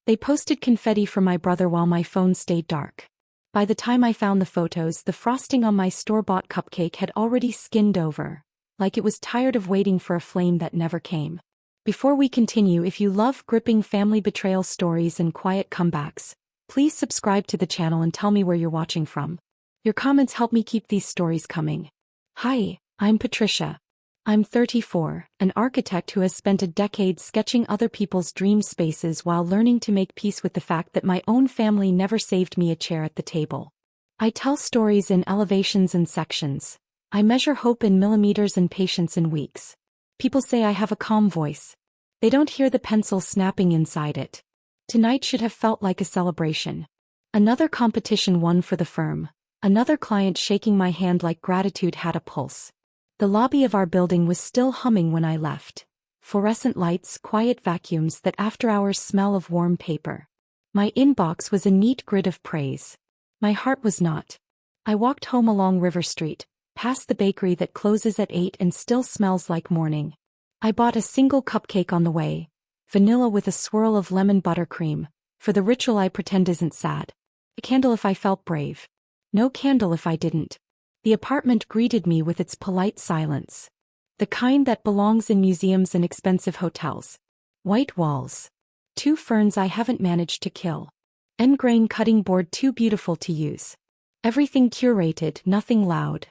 They posted confetti for my brother while my phone stayed dark. By the time I found the photos, the frosting on my store-bought cupcake had already skinned over, like it was tired of waiting for a flame that never came. Before we continue, if you love gripping family betrayal stories and quiet comebacks, please subscribe to the channel and tell me where you're watching from. Your comments help me keep these stories coming. Hi, I'm Patricia. I'm 34, an architect who has spent a decade sketching other people's dream spaces while learning to make peace with the fact that my own family never saved me a chair at the table. I tell stories in elevations and sections. I measure hope in millimeters and patience in weeks. People say I have a calm voice. They don't hear the pencil snapping inside it. Tonight should have felt like a celebration. Another competition won for the firm. Another client shaking my hand like gratitude had a pulse. The lobby of our building was still humming when I left. Fluorescent lights, quiet vacuums, that after-hours smell of warm paper. My inbox was a neat grid of praise. My heart was not. I walked home along River Street, past the bakery that closes at 8 and still smells like morning. I bought a single cupcake on the way, vanilla with a swirl of lemon buttercream, for the ritual I pretend isn't sad. A candle if I felt brave. No candle if I didn't. The apartment greeted me with its polite silence. The kind that belongs in museums and expensive hotels. White walls. 2 ferns I haven't managed to kill. End grain cutting board too beautiful to use. Everything curated, nothing loud.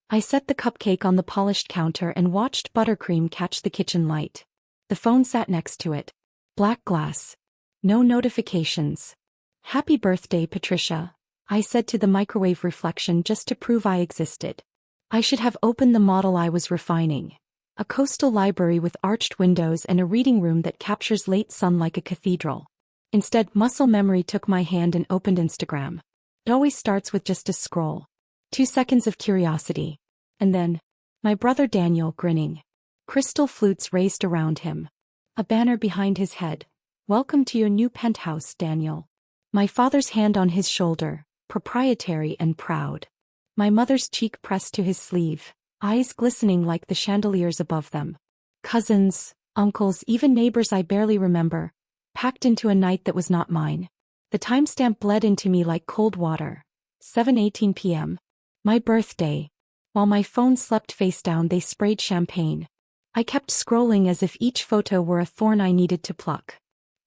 I set the cupcake on the polished counter and watched buttercream catch the kitchen light. The phone sat next to it. Black glass. No notifications. Happy birthday, Patricia, I said to the microwave reflection just to prove I existed. I should have opened the model I was refining. A coastal library with arched windows and a reading room that captures late sun like a cathedral. Instead, muscle memory took my hand and opened Instagram. It always starts with just a scroll. 2 seconds of curiosity. And then, my brother Daniel grinning. Crystal flutes raised around him. A banner behind his head. Welcome to your new penthouse, Daniel. My father's hand on his shoulder. Proprietary and proud. My mother's cheek pressed to his sleeve, eyes glistening like the chandeliers above them. Cousins, uncles, even neighbors I barely remember, packed into a night that was not mine. The timestamp bled into me like cold water. 7:18 p.m. My birthday. While my phone slept face down, they sprayed champagne. I kept scrolling as if each photo were a thorn I needed to pluck.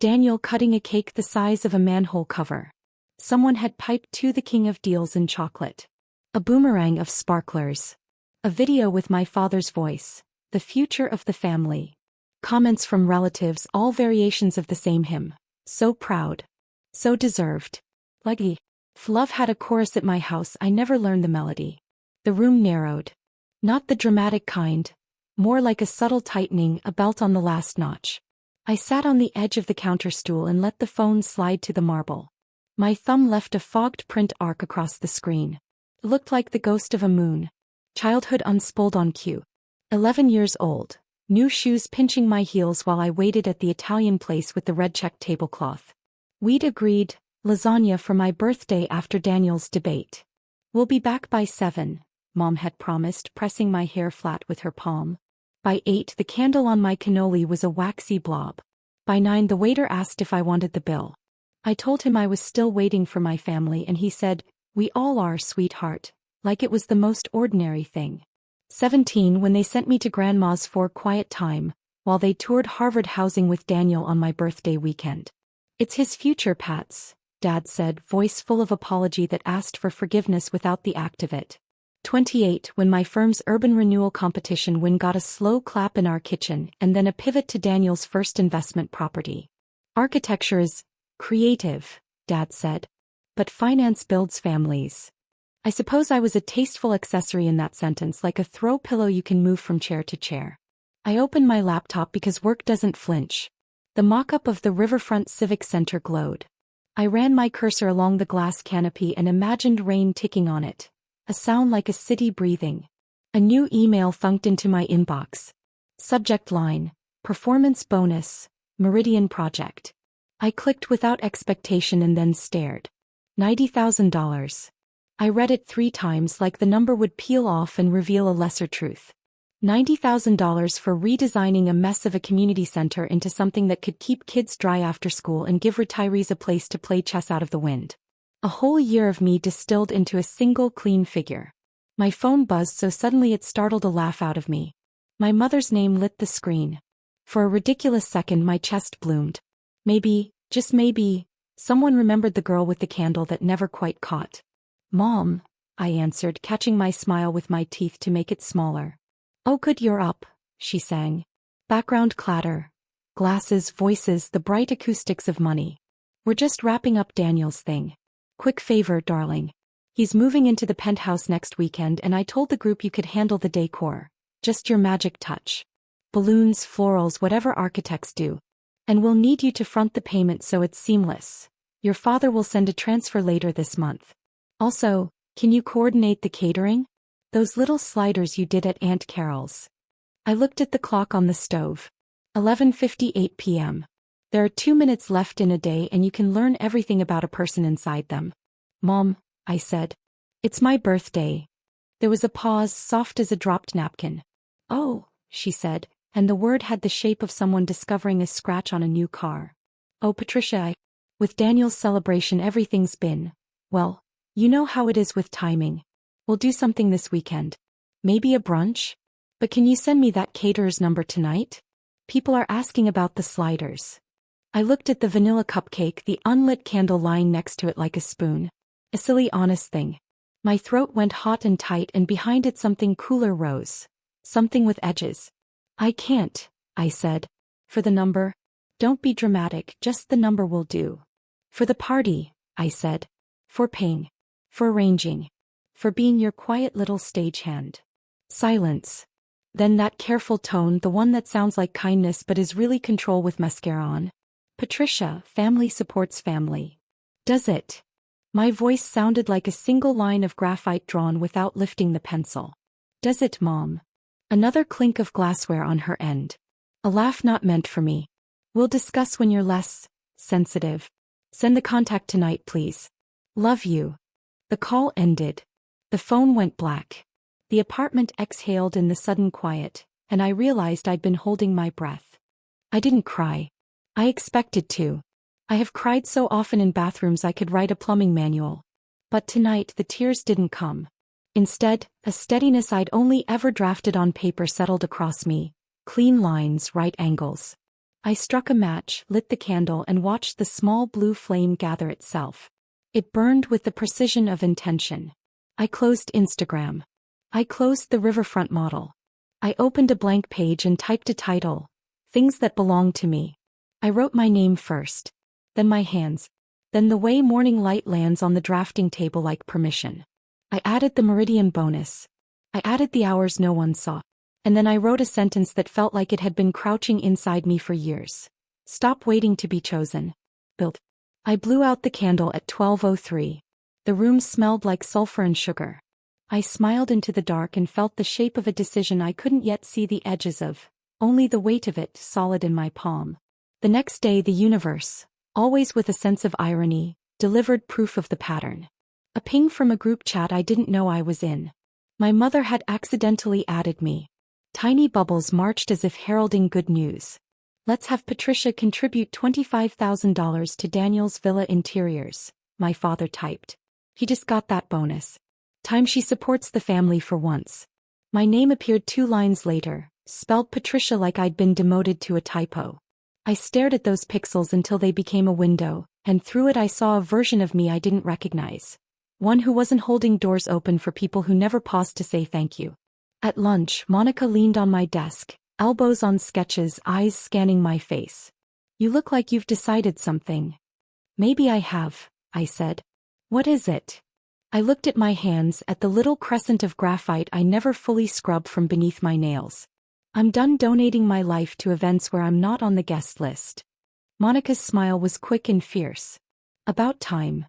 Daniel cutting a cake the size of a manhole cover. Someone had piped to the king of deals in chocolate. A boomerang of sparklers. A video with my father's voice. The future of the family. Comments from relatives, all variations of the same hymn. So proud. So deserved. Leggy. If love had a chorus at my house, I never learned the melody. The room narrowed. Not the dramatic kind. More like a subtle tightening, a belt on the last notch. I sat on the edge of the counter stool and let the phone slide to the marble. My thumb left a fogged print arc across the screen. It looked like the ghost of a moon. Childhood unspooled on cue. 11 years old. New shoes pinching my heels while I waited at the Italian place with the red check tablecloth. We'd agreed, lasagna for my birthday after Daniel's debate. We'll be back by 7, Mom had promised, pressing my hair flat with her palm. By 8, the candle on my cannoli was a waxy blob. By 9, the waiter asked if I wanted the bill. I told him I was still waiting for my family and he said, "We all are, sweetheart," like it was the most ordinary thing. 17, when they sent me to Grandma's for quiet time, while they toured Harvard housing with Daniel on my birthday weekend. "It's his future, Pats," Dad said, voice full of apology that asked for forgiveness without the act of it. 28, when my firm's urban renewal competition win got a slow clap in our kitchen and then a pivot to Daniel's first investment property. "Architecture is creative," Dad said. "But finance builds families." I suppose I was a tasteful accessory in that sentence, like a throw pillow you can move from chair to chair. I opened my laptop because work doesn't flinch. The mock-up of the Riverfront Civic Center glowed. I ran my cursor along the glass canopy and imagined rain ticking on it. A sound like a city breathing. A new email thunked into my inbox. Subject line: Performance bonus, Meridian Project. I clicked without expectation and then stared. $90,000. I read it 3 times like the number would peel off and reveal a lesser truth. $90,000 for redesigning a mess of a community center into something that could keep kids dry after school and give retirees a place to play chess out of the wind. A whole year of me distilled into a single clean figure. My phone buzzed so suddenly it startled a laugh out of me. My mother's name lit the screen. For a ridiculous second my chest bloomed. Maybe, just maybe, someone remembered the girl with the candle that never quite caught. "Mom," I answered, catching my smile with my teeth to make it smaller. "Oh good, you're up," she sang. Background clatter. Glasses, voices, the bright acoustics of money. "We're just wrapping up Daniel's thing. Quick favor, darling. He's moving into the penthouse next weekend and I told the group you could handle the decor. Just your magic touch. Balloons, florals, whatever architects do. And we'll need you to front the payment so it's seamless. Your father will send a transfer later this month. Also, can you coordinate the catering? Those little sliders you did at Aunt Carol's." I looked at the clock on the stove. 11:58 p.m. There are 2 minutes left in a day and you can learn everything about a person inside them. "Mom," I said. "It's my birthday." There was a pause, soft as a dropped napkin. "Oh," she said, and the word had the shape of someone discovering a scratch on a new car. "Oh Patricia, with Daniel's celebration everything's been, well, you know how it is with timing. We'll do something this weekend. Maybe a brunch? But can you send me that caterer's number tonight? People are asking about the sliders." I looked at the vanilla cupcake, the unlit candle lying next to it like a spoon. A silly honest thing. My throat went hot and tight and behind it something cooler rose. Something with edges. "I can't," I said. "For the number? Don't be dramatic, just the number will do." "For the party," I said. "For paying. For arranging. For being your quiet little stagehand." Silence. Then that careful tone, the one that sounds like kindness but is really control with mascara on. "Patricia, family supports family." "Does it?" My voice sounded like a single line of graphite drawn without lifting the pencil. "Does it, Mom?" Another clink of glassware on her end. A laugh not meant for me. "We'll discuss when you're less sensitive. Send the contact tonight, please. Love you." The call ended. The phone went black. The apartment exhaled in the sudden quiet, and I realized I'd been holding my breath. I didn't cry. I expected to. I have cried so often in bathrooms I could write a plumbing manual. But tonight the tears didn't come. Instead, a steadiness I'd only ever drafted on paper settled across me. Clean lines, right angles. I struck a match, lit the candle and watched the small blue flame gather itself. It burned with the precision of intention. I closed Instagram. I closed the riverfront model. I opened a blank page and typed a title. Things that belong to me. I wrote my name first. Then my hands. Then the way morning light lands on the drafting table like permission. I added the meridian bonus. I added the hours no one saw. And then I wrote a sentence that felt like it had been crouching inside me for years. Stop waiting to be chosen. Build. I blew out the candle at 12:03. The room smelled like sulfur and sugar. I smiled into the dark and felt the shape of a decision I couldn't yet see the edges of, only the weight of it solid in my palm. The next day the universe, always with a sense of irony, delivered proof of the pattern. A ping from a group chat I didn't know I was in. My mother had accidentally added me. Tiny bubbles marched as if heralding good news. "Let's have Patricia contribute $25,000 to Daniel's villa interiors," my father typed. "He just got that bonus. Time she supports the family for once." My name appeared 2 lines later, spelled Patricia like I'd been demoted to a typo. I stared at those pixels until they became a window, and through it I saw a version of me I didn't recognize. One who wasn't holding doors open for people who never paused to say thank you. At lunch, Monica leaned on my desk, elbows on sketches, eyes scanning my face. "You look like you've decided something." "Maybe I have," I said. "What is it?" I looked at my hands, at the little crescent of graphite I never fully scrubbed from beneath my nails. "I'm done donating my life to events where I'm not on the guest list." Monica's smile was quick and fierce. "About time."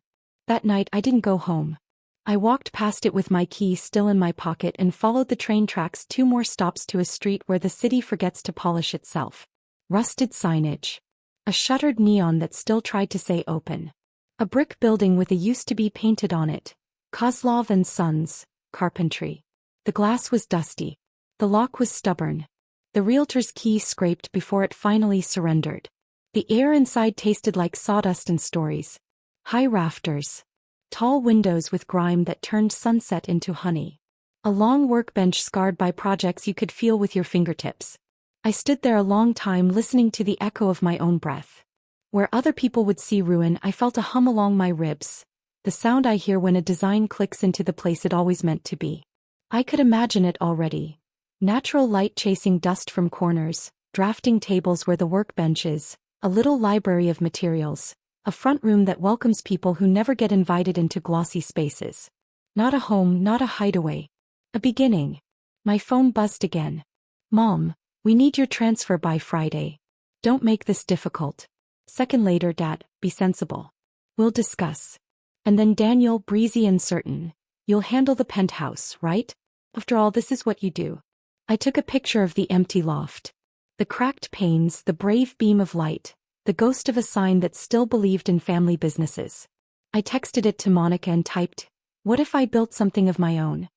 That night I didn't go home. I walked past it with my key still in my pocket and followed the train tracks 2 more stops to a street where the city forgets to polish itself. Rusted signage. A shuttered neon that still tried to say open. A brick building with a used to be painted on it. Kozlov and Sons, Carpentry. The glass was dusty. The lock was stubborn. The realtor's key scraped before it finally surrendered. The air inside tasted like sawdust and stories. High rafters. Tall windows with grime that turned sunset into honey. A long workbench scarred by projects you could feel with your fingertips. I stood there a long time listening to the echo of my own breath. Where other people would see ruin, I felt a hum along my ribs, the sound I hear when a design clicks into the place it always meant to be. I could imagine it already. Natural light chasing dust from corners, drafting tables where the workbench is, a little library of materials, a front room that welcomes people who never get invited into glossy spaces. Not a home, not a hideaway. A beginning. My phone buzzed again. Mom, we need your transfer by Friday. Don't make this difficult. Second later, Dad, be sensible. We'll discuss. And then Daniel, breezy and certain. You'll handle the penthouse, right? After all, this is what you do. I took a picture of the empty loft. The cracked panes, the brave beam of light, the ghost of a sign that still believed in family businesses. I texted it to Monica and typed, "What if I built something of my own?"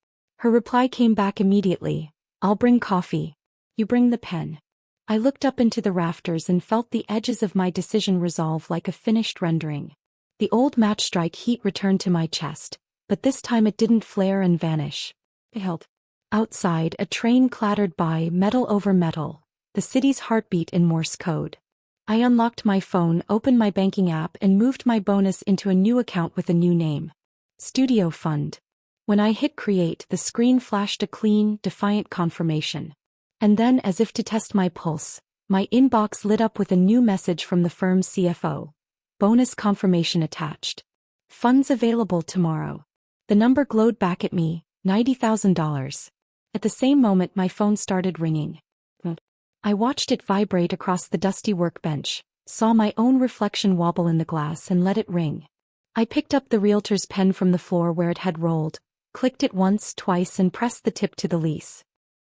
Her reply came back immediately, "I'll bring coffee. You bring the pen." I looked up into the rafters and felt the edges of my decision resolve like a finished rendering. The old matchstrike heat returned to my chest, but this time it didn't flare and vanish. It held. Outside, a train clattered by, metal over metal, the city's heartbeat in Morse code. I unlocked my phone, opened my banking app, and moved my bonus into a new account with a new name. Studio Fund. When I hit create, the screen flashed a clean, defiant confirmation. And then, as if to test my pulse, my inbox lit up with a new message from the firm's CFO. Bonus confirmation attached. Funds available tomorrow. The number glowed back at me, $90,000. At the same moment my phone started ringing. I watched it vibrate across the dusty workbench, saw my own reflection wobble in the glass and let it ring. I picked up the realtor's pen from the floor where it had rolled, clicked it once, twice and pressed the tip to the lease.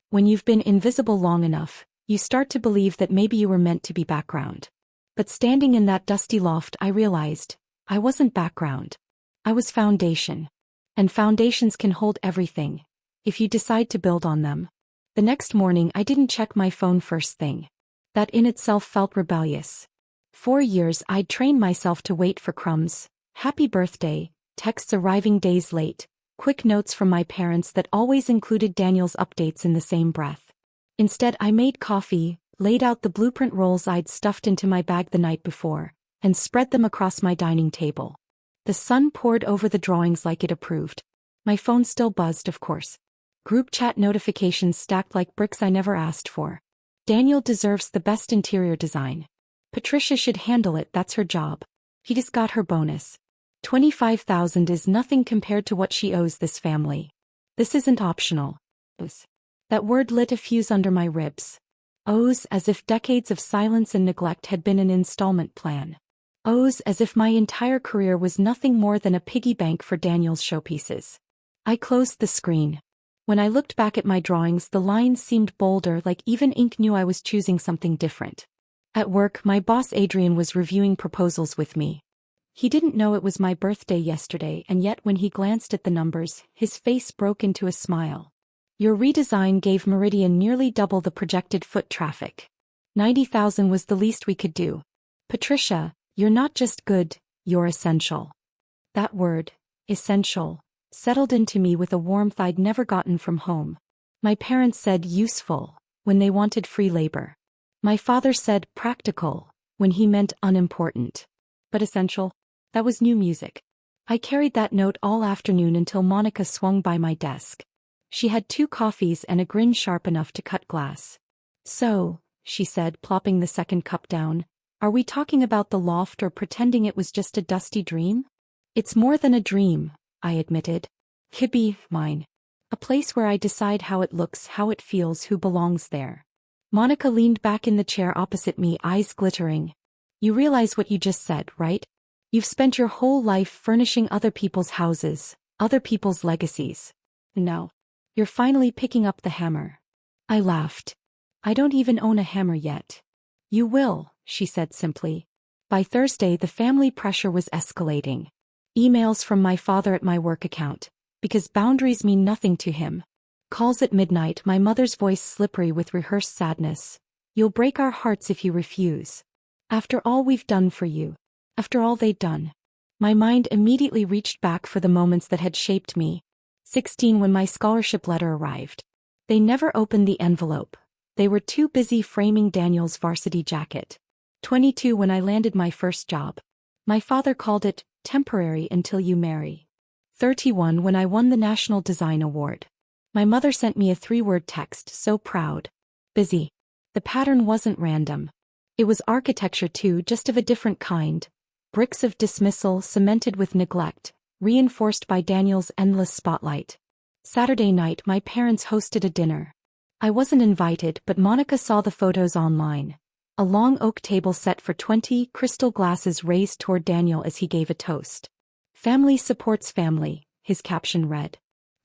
When you've been invisible long enough, you start to believe that maybe you were meant to be background. But standing in that dusty loft I realized, I wasn't background. I was foundation. And foundations can hold everything, if you decide to build on them. The next morning I didn't check my phone first thing. That in itself felt rebellious. 4 years I'd trained myself to wait for crumbs, happy birthday, texts arriving days late, quick notes from my parents that always included Daniel's updates in the same breath. Instead I made coffee, laid out the blueprint rolls I'd stuffed into my bag the night before, and spread them across my dining table. The sun poured over the drawings like it approved. My phone still buzzed, of course. Group chat notifications stacked like bricks I never asked for. Daniel deserves the best interior design. Patricia should handle it, that's her job. He just got her bonus. $25,000 is nothing compared to what she owes this family. This isn't optional. That word lit a fuse under my ribs. Owes, as if decades of silence and neglect had been an installment plan. Owes, as if my entire career was nothing more than a piggy bank for Daniel's showpieces. I closed the screen. When I looked back at my drawings, the lines seemed bolder, like even ink knew I was choosing something different. At work, my boss Adrian was reviewing proposals with me. He didn't know it was my birthday yesterday, and yet when he glanced at the numbers, his face broke into a smile. Your redesign gave Meridian nearly double the projected foot traffic. 90,000 was the least we could do. Patricia, you're not just good, you're essential. That word, essential, settled into me with a warmth I'd never gotten from home. My parents said useful, when they wanted free labor. My father said practical, when he meant unimportant. But essential? That was new music. I carried that note all afternoon until Monica swung by my desk. She had 2 coffees and a grin sharp enough to cut glass. "So," she said, plopping the second cup down, "are we talking about the loft or pretending it was just a dusty dream?" "It's more than a dream," I admitted. "Could be mine. A place where I decide how it looks, how it feels, who belongs there." Monica leaned back in the chair opposite me, eyes glittering. "You realize what you just said, right? You've spent your whole life furnishing other people's houses, other people's legacies. Now, you're finally picking up the hammer." I laughed. "I don't even own a hammer yet." "You will," she said simply. By Thursday the family pressure was Emails from my father at my work account, because boundaries mean nothing to him. Calls at midnight, my mother's voice slippery with rehearsed sadness. You'll break our hearts if you refuse. After all we've done for you. After all they'd done. My mind immediately reached back for the moments that had shaped me. 16 when my scholarship letter arrived. They never opened the envelope. They were too busy framing Daniel's varsity jacket. 22 when I landed my first job. My father called it, temporary until you marry. 31 when I won the National Design Award. My mother sent me a 3-word text, so proud. Busy. The pattern wasn't random. It was architecture too, just of a different kind. Bricks of dismissal cemented with neglect, reinforced by Daniel's endless spotlight. Saturday night my parents hosted a dinner. I wasn't invited, but Monica saw the photos online. A long oak table set for 20, crystal glasses raised toward Daniel as he gave a toast. Family supports family, his caption read.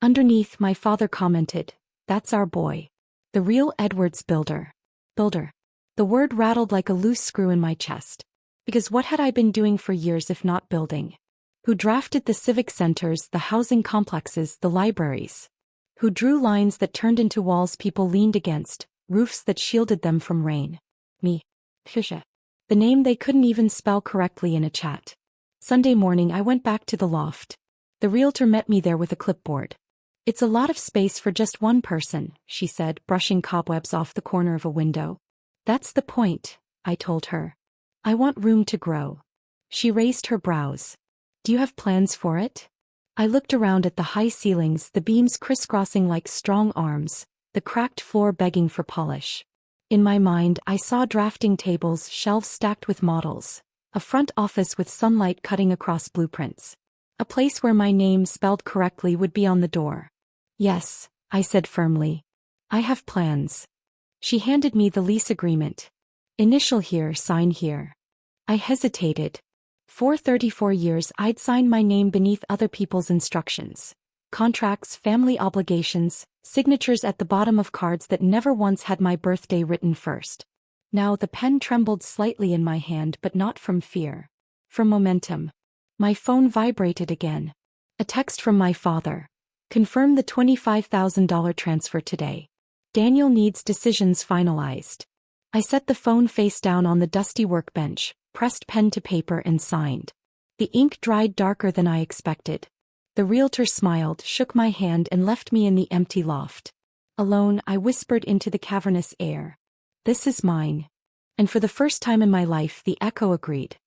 Underneath my father commented, that's our boy. The real Edwards builder. Builder. The word rattled like a loose screw in my chest. Because what had I been doing for years if not building? Who drafted the civic centers, the housing complexes, the libraries? Who drew lines that turned into walls people leaned against, roofs that shielded them from rain? Me. Patricia. The name they couldn't even spell correctly in a chat. Sunday morning I went back to the loft. The realtor met me there with a clipboard. It's a lot of space for just one person, she said, brushing cobwebs off the corner of a window. That's the point, I told her. I want room to grow. She raised her brows. Do you have plans for it? I looked around at the high ceilings, the beams crisscrossing like strong arms, the cracked floor begging for polish. In my mind, I saw drafting tables, shelves stacked with models, a front office with sunlight cutting across blueprints. A place where my name spelled correctly would be on the door. Yes, I said firmly. I have plans. She handed me the lease agreement. Initial here, sign here. I hesitated. For 34 years I'd signed my name beneath other people's instructions. Contracts, family obligations, signatures at the bottom of cards that never once had my birthday written first. Now the pen trembled slightly in my hand, but not from fear. From momentum. My phone vibrated again. A text from my father. Confirm the $25,000 transfer today. Daniel needs decisions finalized. I set the phone face down on the dusty workbench, pressed pen to paper and signed. The ink dried darker than I expected. The realtor smiled, shook my hand and left me in the empty loft. Alone, I whispered into the cavernous air. This is mine. And for the first time in my life, the echo agreed.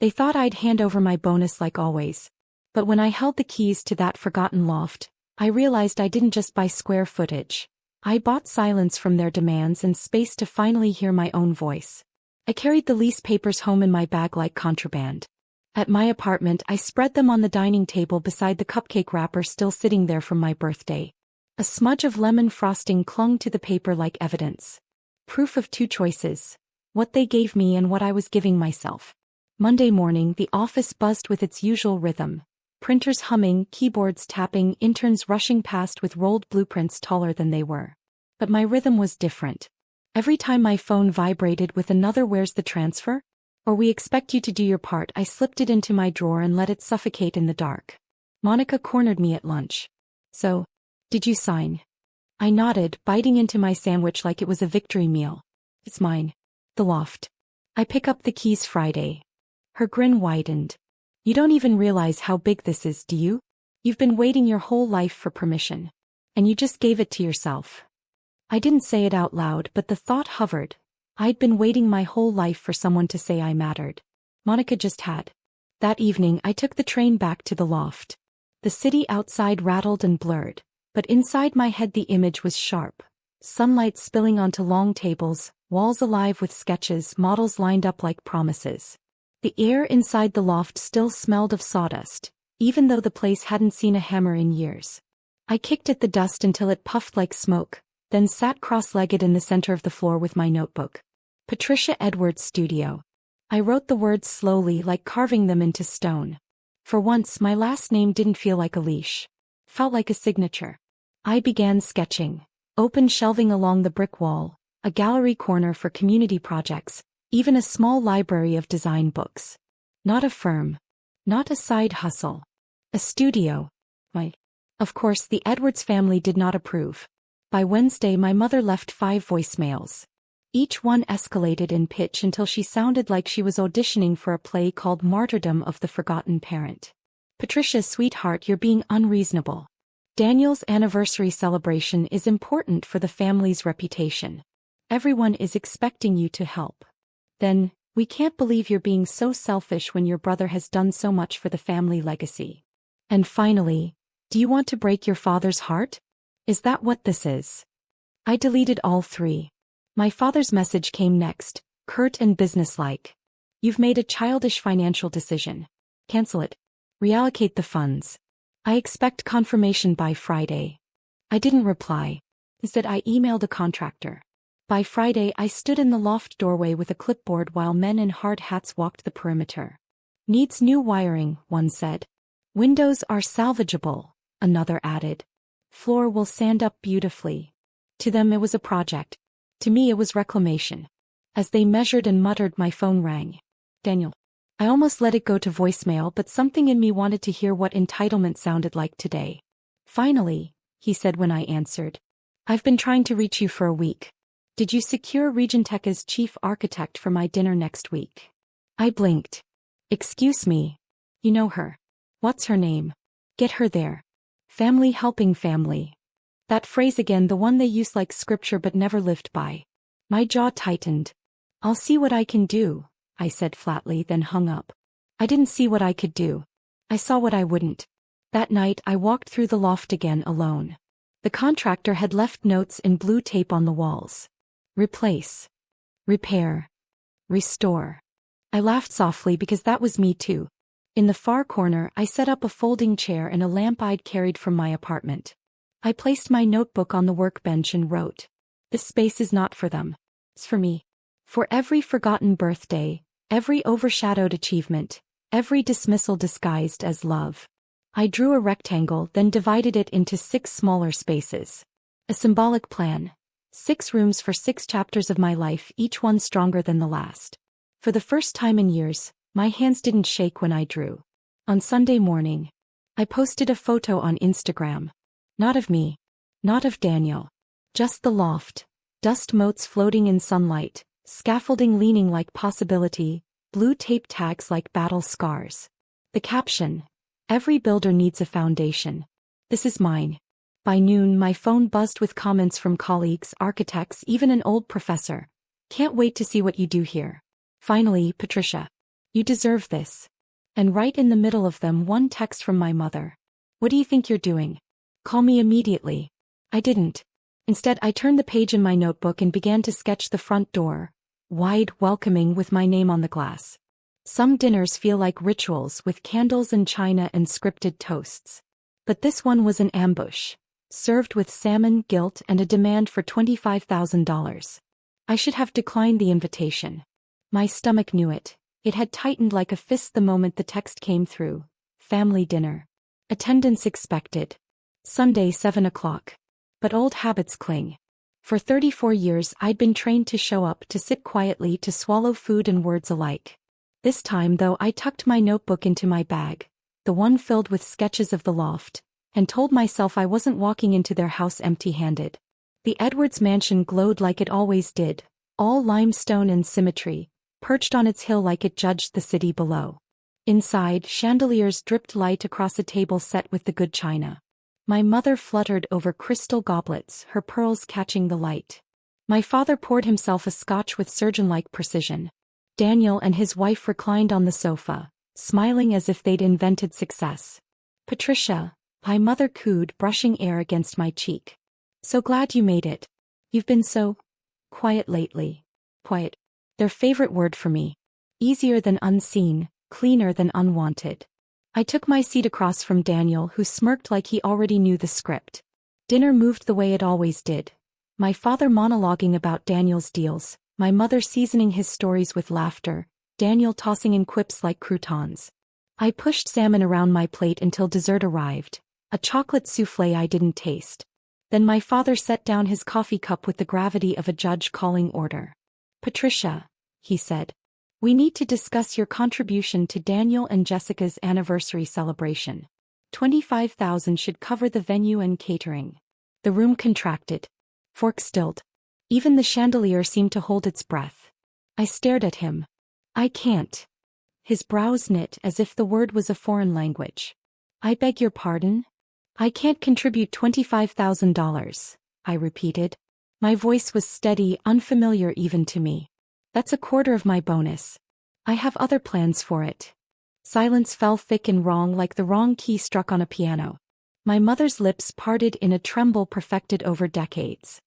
They thought I'd hand over my bonus like always. But when I held the keys to that forgotten loft, I realized I didn't just buy square footage. I bought silence from their demands and space to finally hear my own voice. I carried the lease papers home in my bag like contraband. At my apartment, I spread them on the dining table beside the cupcake wrapper still sitting there from my birthday. A smudge of lemon frosting clung to the paper like evidence. Proof of 2 choices. What they gave me and what I was giving myself. Monday morning, the office buzzed with its usual rhythm. Printers humming, keyboards tapping, interns rushing past with rolled blueprints taller than they were. But my rhythm was different. Every time my phone vibrated with another "Where's the transfer?" or "We expect you to do your part," I slipped it into my drawer and let it suffocate in the dark. Monica cornered me at lunch. So, did you sign? I nodded, biting into my sandwich like it was a victory meal. It's mine. The loft. I pick up the keys Friday. Her grin widened. You don't even realize how big this is, do you? You've been waiting your whole life for permission. And you just gave it to yourself. I didn't say it out loud, but the thought hovered. I'd been waiting my whole life for someone to say I mattered. Monica just had. That evening I took the train back to the loft. The city outside rattled and blurred, but inside my head the image was sharp. Sunlight spilling onto long tables, walls alive with sketches, models lined up like promises. The air inside the loft still smelled of sawdust, even though the place hadn't seen a hammer in years. I kicked at the dust until it puffed like smoke, then sat cross-legged in the center of the floor with my notebook. Patricia Edwards Studio. I wrote the words slowly, like carving them into stone. For once, my last name didn't feel like a leash. Felt like a signature. I began sketching. Open shelving along the brick wall, a gallery corner for community projects, even a small library of design books. Not a firm. Not a side hustle. A studio. Of course, the Edwards family did not approve. By Wednesday, my mother left 5 voicemails. Each one escalated in pitch until she sounded like she was auditioning for a play called Martyrdom of the Forgotten Parent. Patricia, sweetheart, you're being unreasonable. Daniel's anniversary celebration is important for the family's reputation. Everyone is expecting you to help. Then, we can't believe you're being so selfish when your brother has done so much for the family legacy. And finally, do you want to break your father's heart? Is that what this is? I deleted all 3. My father's message came next, curt and businesslike. You've made a childish financial decision. Cancel it. Reallocate the funds. I expect confirmation by Friday. I didn't reply. Instead, I emailed a contractor. By Friday, I stood in the loft doorway with a clipboard while men in hard hats walked the perimeter. Needs new wiring, one said. Windows are salvageable, another added. Floor will sand up beautifully. To them it was a project. To me it was reclamation. As they measured and muttered, my phone rang. Daniel. I almost let it go to voicemail, but something in me wanted to hear what entitlement sounded like today. Finally, he said when I answered. I've been trying to reach you for a week. Did you secure Regentech as chief architect for my dinner next week? I blinked. Excuse me. You know her. What's her name? Get her there. Family helping family. That phrase again, the one they use like scripture but never lived by. My jaw tightened. I'll see what I can do, I said flatly, then hung up. I didn't see what I could do. I saw what I wouldn't. That night I walked through the loft again alone. The contractor had left notes in blue tape on the walls. Replace. Repair. Restore. I laughed softly because that was me too. In the far corner, I set up a folding chair and a lamp I'd carried from my apartment. I placed my notebook on the workbench and wrote. This space is not for them. It's for me. For every forgotten birthday, every overshadowed achievement, every dismissal disguised as love. I drew a rectangle, then divided it into 6 smaller spaces. A symbolic plan. 6 rooms for 6 chapters of my life, each one stronger than the last. For the first time in years, my hands didn't shake when I drew. On Sunday morning, I posted a photo on Instagram. Not of me. Not of Daniel. Just the loft. Dust motes floating in sunlight, scaffolding leaning like possibility, blue tape tags like battle scars. The caption. Every builder needs a foundation. This is mine. By noon, my phone buzzed with comments from colleagues, architects, even an old professor. Can't wait to see what you do here. Finally, Patricia. You deserve this. And right in the middle of them, one text from my mother. What do you think you're doing? Call me immediately. I didn't. Instead, I turned the page in my notebook and began to sketch the front door. Wide, welcoming, with my name on the glass. Some dinners feel like rituals with candles and china and scripted toasts. But this one was an ambush. Served with salmon, guilt, and a demand for $25,000. I should have declined the invitation. My stomach knew it. It had tightened like a fist the moment the text came through. Family dinner. Attendance expected. Sunday 7 o'clock. But old habits cling. For 34 years I'd been trained to show up, to sit quietly, to swallow food and words alike. This time though, I tucked my notebook into my bag, the one filled with sketches of the loft, and told myself I wasn't walking into their house empty-handed. The Edwards mansion glowed like it always did, all limestone and symmetry, perched on its hill like it judged the city below. Inside, chandeliers dripped light across a table set with the good china. My mother fluttered over crystal goblets, her pearls catching the light. My father poured himself a scotch with surgeon-like precision. Daniel and his wife reclined on the sofa, smiling as if they'd invented success. Patricia, my mother cooed, brushing air against my cheek. So glad you made it. You've been so quiet lately. Quiet. Their favorite word for me. Easier than unseen, cleaner than unwanted. I took my seat across from Daniel, who smirked like he already knew the script. Dinner moved the way it always did. My father monologuing about Daniel's deals, my mother seasoning his stories with laughter, Daniel tossing in quips like croutons. I pushed salmon around my plate until dessert arrived, a chocolate soufflé I didn't taste. Then my father set down his coffee cup with the gravity of a judge calling order. Patricia, he said. We need to discuss your contribution to Daniel and Jessica's anniversary celebration. $25,000 should cover the venue and catering. The room contracted. fork-stilled. Even the chandelier seemed to hold its breath. I stared at him. I can't. His brows knit as if the word was a foreign language. I beg your pardon? I can't contribute $25,000, I repeated. My voice was steady, unfamiliar even to me. That's a quarter of my bonus. I have other plans for it. Silence fell thick and wrong like the wrong key struck on a piano. My mother's lips parted in a tremble perfected over decades.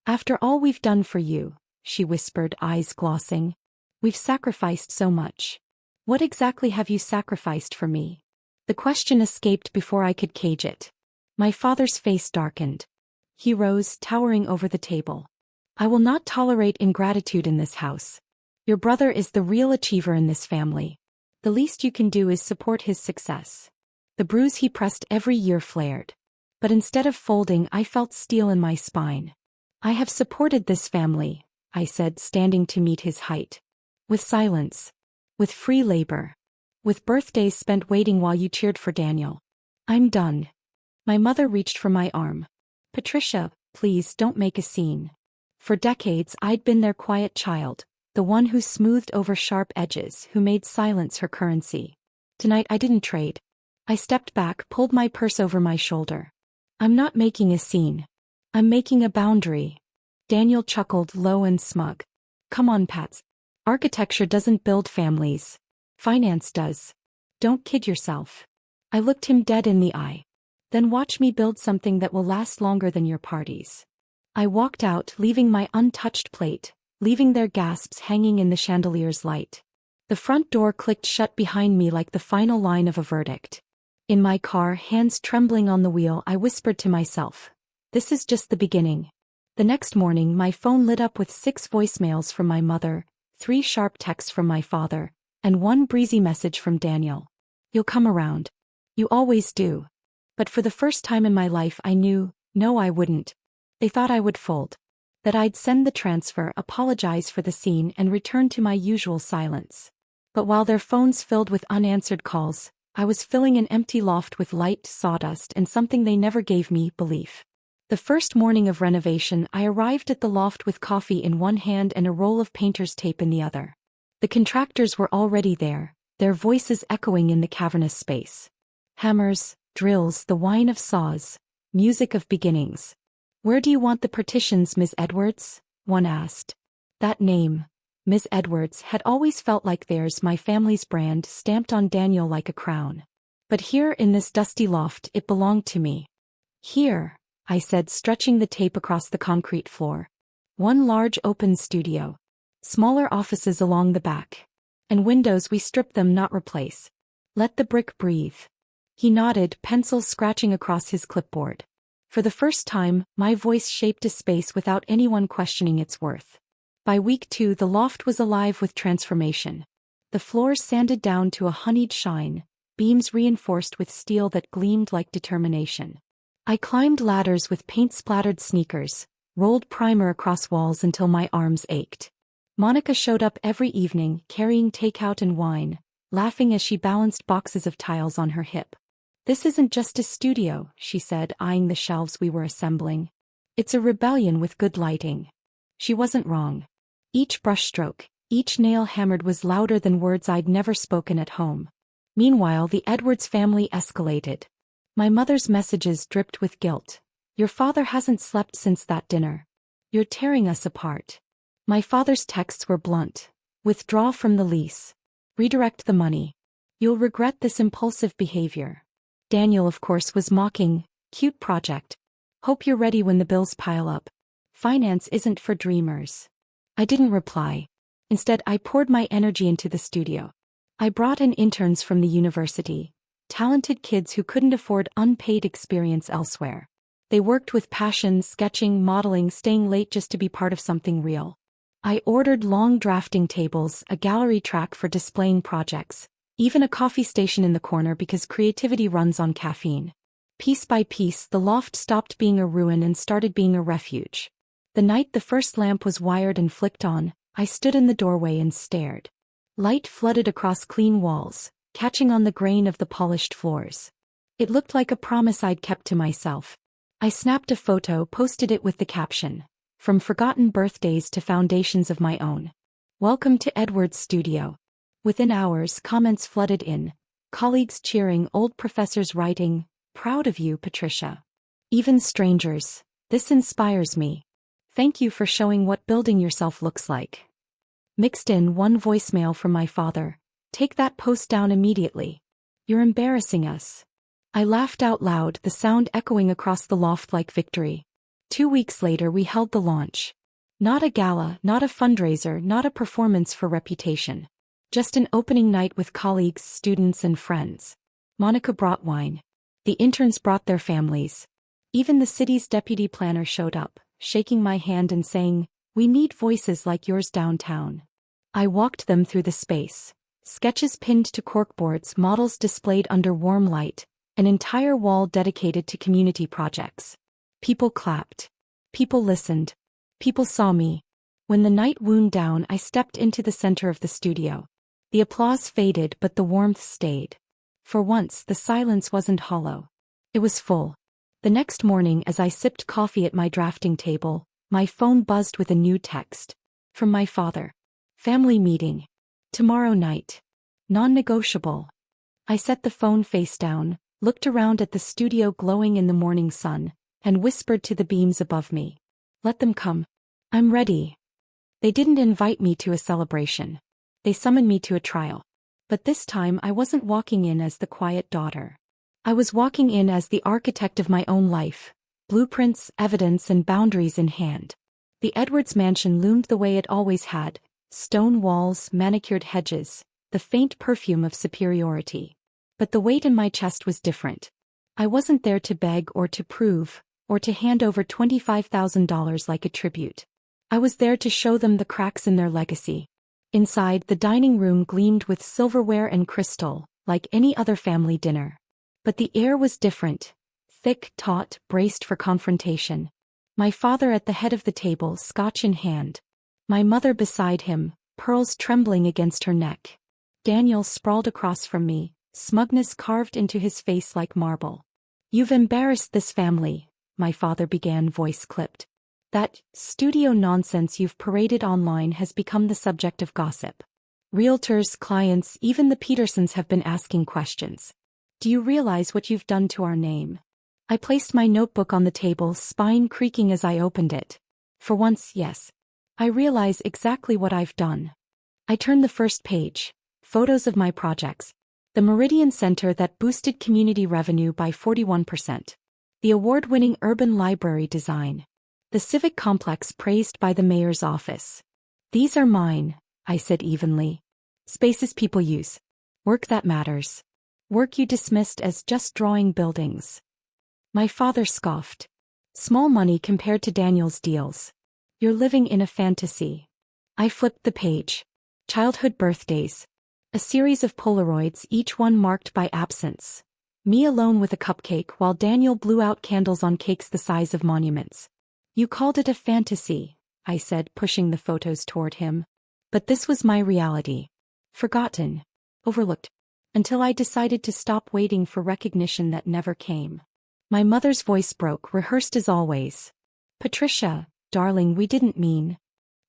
After all we've done for you, she whispered, eyes glossing. We've sacrificed so much. What exactly have you sacrificed for me? The question escaped before I could cage it. My father's face darkened. He rose, towering over the table. I will not tolerate ingratitude in this house. Your brother is the real achiever in this family. The least you can do is support his success. The bruise he pressed every year flared. But instead of folding, I felt steel in my spine. I have supported this family, I said, standing to meet his height. With silence. With free labor. With birthdays spent waiting while you cheered for Daniel. I'm done. My mother reached for my arm. Patricia, please don't make a scene. For decades I'd been their quiet child, the one who smoothed over sharp edges, who made silence her currency. Tonight I didn't trade. I stepped back, pulled my purse over my shoulder. I'm not making a scene. I'm making a boundary. Daniel chuckled, low and smug. Come on, Pats. Architecture doesn't build families. Finance does. Don't kid yourself. I looked him dead in the eye. Then watch me build something that will last longer than your parties. I walked out, leaving my untouched plate, leaving their gasps hanging in the chandelier's light. The front door clicked shut behind me like the final line of a verdict. In my car, hands trembling on the wheel, I whispered to myself, this is just the beginning. The next morning, my phone lit up with 6 voicemails from my mother, 3 sharp texts from my father, and 1 breezy message from Daniel. You'll come around. You always do. But for the first time in my life I knew, no I wouldn't. They thought I would fold. That I'd send the transfer, apologize for the scene, and return to my usual silence. But while their phones filled with unanswered calls, I was filling an empty loft with light, sawdust, and something they never gave me, belief. The first morning of renovation, I arrived at the loft with coffee in one hand and a roll of painter's tape in the other. The contractors were already there, their voices echoing in the cavernous space. Hammers, drills, the whine of saws, music of beginnings. Where do you want the partitions, Miss Edwards? One asked. That name, Miss Edwards, had always felt like theirs, my family's brand, stamped on Daniel like a crown. But here in this dusty loft, it belonged to me. Here, I said, stretching the tape across the concrete floor. One large open studio. Smaller offices along the back. And windows we strip them, not replace. Let the brick breathe. He nodded, pencils scratching across his clipboard. For the first time, my voice shaped a space without anyone questioning its worth. By week 2, the loft was alive with transformation. The floors sanded down to a honeyed shine, beams reinforced with steel that gleamed like determination. I climbed ladders with paint-splattered sneakers, rolled primer across walls until my arms ached. Monica showed up every evening, carrying takeout and wine, laughing as she balanced boxes of tiles on her hip. This isn't just a studio, she said, eyeing the shelves we were assembling. It's a rebellion with good lighting. She wasn't wrong. Each brushstroke, each nail hammered was louder than words I'd never spoken at home. Meanwhile, the Edwards family escalated. My mother's messages dripped with guilt. Your father hasn't slept since that dinner. You're tearing us apart. My father's texts were blunt. Withdraw from the lease. Redirect the money. You'll regret this impulsive behavior. Daniel, of course, was mocking. Cute project. Hope you're ready when the bills pile up. Finance isn't for dreamers. I didn't reply. Instead, I poured my energy into the studio. I brought in interns from the university. Talented kids who couldn't afford unpaid experience elsewhere. They worked with passion, sketching, modeling, staying late just to be part of something real. I ordered long drafting tables, a gallery track for displaying projects, even a coffee station in the corner because creativity runs on caffeine. Piece by piece, the loft stopped being a ruin and started being a refuge. The night the first lamp was wired and flicked on, I stood in the doorway and stared. Light flooded across clean walls, catching on the grain of the polished floors. It looked like a promise I'd kept to myself. I snapped a photo, posted it with the caption, From forgotten birthdays to foundations of my own. Welcome to Edwards' studio. Within hours, comments flooded in. Colleagues cheering, old professors writing, "Proud of you, Patricia." Even strangers. "This inspires me. Thank you for showing what building yourself looks like." Mixed in one voicemail from my father. "Take that post down immediately. You're embarrassing us." I laughed out loud, the sound echoing across the loft like victory. 2 weeks later we held the launch. Not a gala, not a fundraiser, not a performance for reputation. Just an opening night with colleagues, students and friends. Monica brought wine. The interns brought their families. Even the city's deputy planner showed up, shaking my hand and saying, "We need voices like yours downtown." I walked them through the space. Sketches pinned to corkboards, models displayed under warm light, an entire wall dedicated to community projects. People clapped. People listened. People saw me. When the night wound down, I stepped into the center of the studio. The applause faded, but the warmth stayed. For once, the silence wasn't hollow. It was full. The next morning, as I sipped coffee at my drafting table, my phone buzzed with a new text. From my father. "Family meeting. Tomorrow night. Non-negotiable." I set the phone face down, looked around at the studio glowing in the morning sun, and whispered to the beams above me. "Let them come. I'm ready." They didn't invite me to a celebration. They summoned me to a trial. But this time I wasn't walking in as the quiet daughter. I was walking in as the architect of my own life. Blueprints, evidence, and boundaries in hand. The Edwards mansion loomed the way it always had. Stone walls, manicured hedges, the faint perfume of superiority. But the weight in my chest was different. I wasn't there to beg or to prove, or to hand over $25,000 like a tribute. I was there to show them the cracks in their legacy. Inside, the dining room gleamed with silverware and crystal, like any other family dinner. But the air was different. Thick, taut, braced for confrontation. My father at the head of the table, scotch in hand. My mother beside him, pearls trembling against her neck. Daniel sprawled across from me, smugness carved into his face like marble. "You've embarrassed this family," my father began, voice clipped. "That studio nonsense you've paraded online has become the subject of gossip. Realtors, clients, even the Petersons have been asking questions. Do you realize what you've done to our name?" I placed my notebook on the table, spine creaking as I opened it. For once, yes. I realize exactly what I've done. I turned the first page. Photos of my projects. The Meridian Center that boosted community revenue by 41%. The award-winning urban library design. The civic complex praised by the mayor's office. "These are mine," I said evenly. "Spaces people use. Work that matters. Work you dismissed as just drawing buildings." My father scoffed. "Small money compared to Daniel's deals. You're living in a fantasy." I flipped the page. Childhood birthdays. A series of Polaroids, each one marked by absence. Me alone with a cupcake while Daniel blew out candles on cakes the size of monuments. "You called it a fantasy," I said, pushing the photos toward him. "But this was my reality. Forgotten. Overlooked. Until I decided to stop waiting for recognition that never came." My mother's voice broke, rehearsed as always. "Patricia, darling, we didn't mean."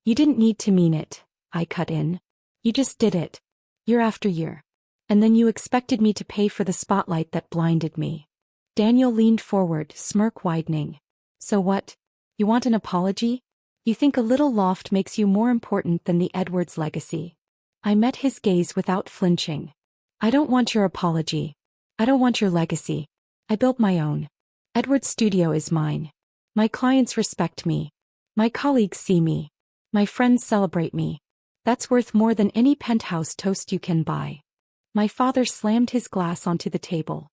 "You didn't need to mean it," I cut in. "You just did it. Year after year. And then you expected me to pay for the spotlight that blinded me." Daniel leaned forward, smirk widening. "So what? You want an apology? You think a little loft makes you more important than the Edwards legacy?" I met his gaze without flinching. "I don't want your apology. I don't want your legacy. I built my own. Edwards Studio is mine. My clients respect me. My colleagues see me. My friends celebrate me. That's worth more than any penthouse toast you can buy." My father slammed his glass onto the table.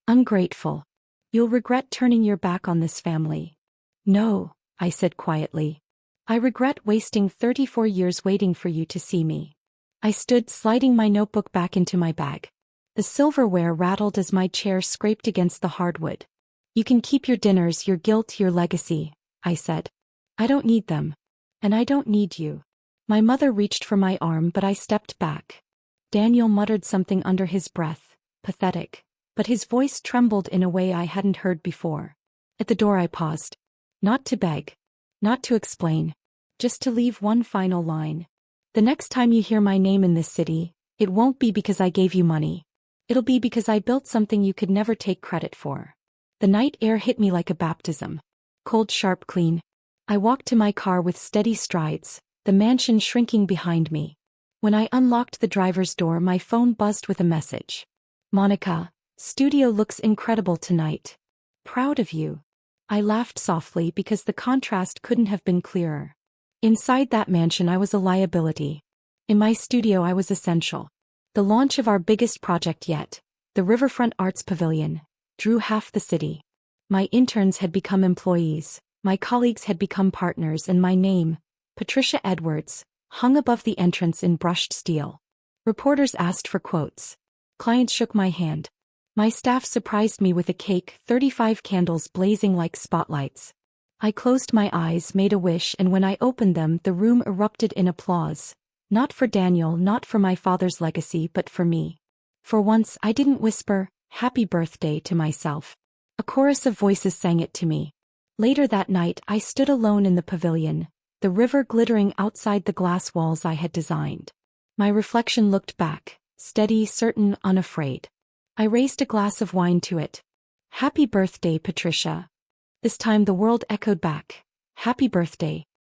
"Ungrateful. You'll regret turning your back on this family." "No," I said quietly. "I regret wasting 34 years waiting for you to see me." I stood, sliding my notebook back into my bag. The silverware rattled as my chair scraped against the hardwood. "You can keep your dinners, your guilt, your legacy," I said. "I don't need them. And I don't need you." My mother reached for my arm, but I stepped back. Daniel muttered something under his breath, pathetic, but his voice trembled in a way I hadn't heard before. At the door I paused. Not to beg. Not to explain. Just to leave one final line. The next time you hear my name in this city, it won't be because I gave you money. It'll be because I built something you could never take credit for. The night air hit me like a baptism. Cold, sharp, clean. I walked to my car with steady strides, the mansion shrinking behind me. When I unlocked the driver's door, my phone buzzed with a message. Monica, studio looks incredible tonight. Proud of you. I laughed softly because the contrast couldn't have been clearer. Inside that mansion I was a liability. In my studio I was essential. The launch of our biggest project yet, the Riverfront Arts Pavilion, drew half the city. My interns had become employees, my colleagues had become partners, and my name, Patricia Edwards, hung above the entrance in brushed steel. Reporters asked for quotes. Clients shook my hand. My staff surprised me with a cake, 35 candles blazing like spotlights. I closed my eyes, made a wish, and when I opened them, the room erupted in applause. Not for Daniel, not for my father's legacy, but for me. For once, I didn't whisper, "Happy birthday," to myself. A chorus of voices sang it to me. Later that night, I stood alone in the pavilion, the river glittering outside the glass walls I had designed. My reflection looked back, steady, certain, unafraid. I raised a glass of wine to it. "Happy birthday, Patricia." This time the world echoed back, "Happy birthday,